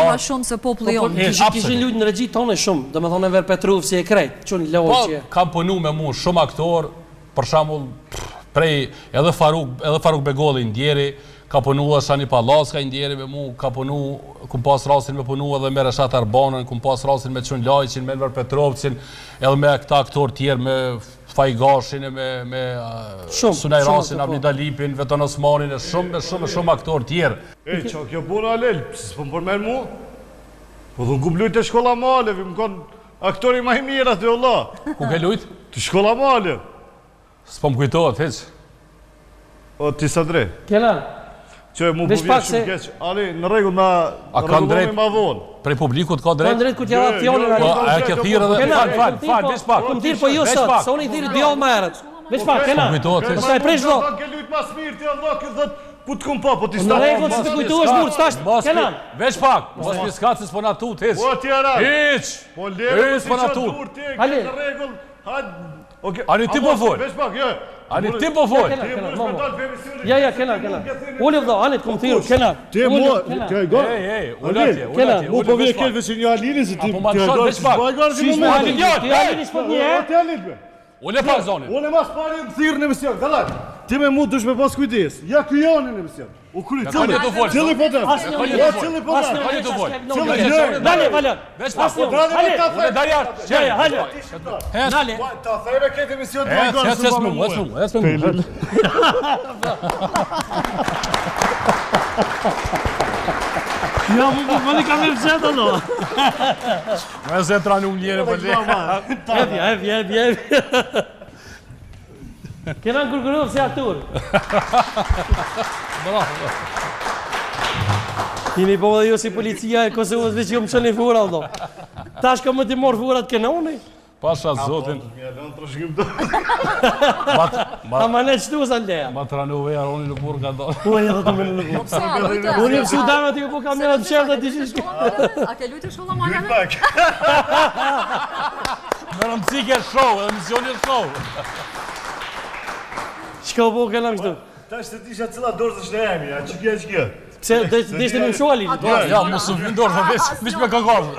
ma shumë se populli jonë. Kishin luajtur në regji tonë shumë, domethënë Enver Petrov si e krejt, çun loqje. Kam punu me mua shumë aktor, për shembull prej edhe Faruk Begolli ndjeri, ka punu edhe Shani Pallaska ndjeri me mua, ka punu, kum pas rastin me punu edhe me Reshat Arbanën, kum pas rastin me Çun Lajçin, me Enver Petrovcin, edhe me këta aktor tjerë me Fajgashin, me Sunaj Rasin, Abni Dalipin, Veton Osmanin, shumë aktor tjerë. E, qa kjo puna Alel, s'po më përmen mu? Po dhënë ku blujt e shkolla Malevi, më konë aktori ma i mirë atë, Allah. Ku ke lujt? Të shkolla Malev. S'po më kujtohet, heq. O, ti sa dre. Kenan. Që mu po vjen shumë keq. Ali, në regull na rregulloni ma vonë. Prej publikut ka drejt? Ka drejt ku t'ja dha fjalën Ali. A e ke thirrë edhe fal, veç pak. Kum thirr po jo sot, se unë i thirr djallë më herët. Veç pak, Kenan. Mos e prish vllai. Ke lujt mas mirë ti Allah, kjo thot ku të kum po ti sta. Në rregull, se të kujtohesh murt, tash. Kenan. Veç pak, mos mi skacës po na tut, heq. Po ti ara. Hiç. Po lere po na tut. Ali, në rregull. Okej. Ani ti po fol. Veç pak, jo. Ani ti po fol. Ja, Kenan. Uli vllai, ani kum thirr, Kenan. Ti mua, ti go. Ulati. Mu po vjen kelve si një Alini se ti. Po ma shon veç pak. Ti Alini s'po një. Ti Alini. Ule pa zonin. Unë mas pari më thirr në emision, dallat. Ti me mu dush me pas kujdes. Ja ky janë në emision. U kry Cili po të. Cili po të. Kali të fol. Dale, Valan. Veç pak. Ule darja. Ja, hajde. Dale. Ta thëre këtë emision të vajgon. Esmu. Ja, më në kam e fshet allo. Me se trani unë njere për le. Evi. Kenan Kurkurov si aktor. Kini po dhe jo si policia e Kosovës veç jo më qënë i fura, allo. Tash ka më t'i morë furat Kenani? Pasha zotin. Ta ma ne qëtu sa leja. Ma tranu veja roni në burë ka do. Unë e dhe të menë në burë. Unë e pësu dama t'i po kamerat të shërë dhe t'i shishke. A ke lujtë shkolla Mariane? Me në mësike show, edhe misioni show. Qka po Kenan kështu? Ta është të tisha cila dorë të shlejemi, a që kje? Pse, deshte me më shua Lili? Ja, mos u vindorë, veç me këngarë.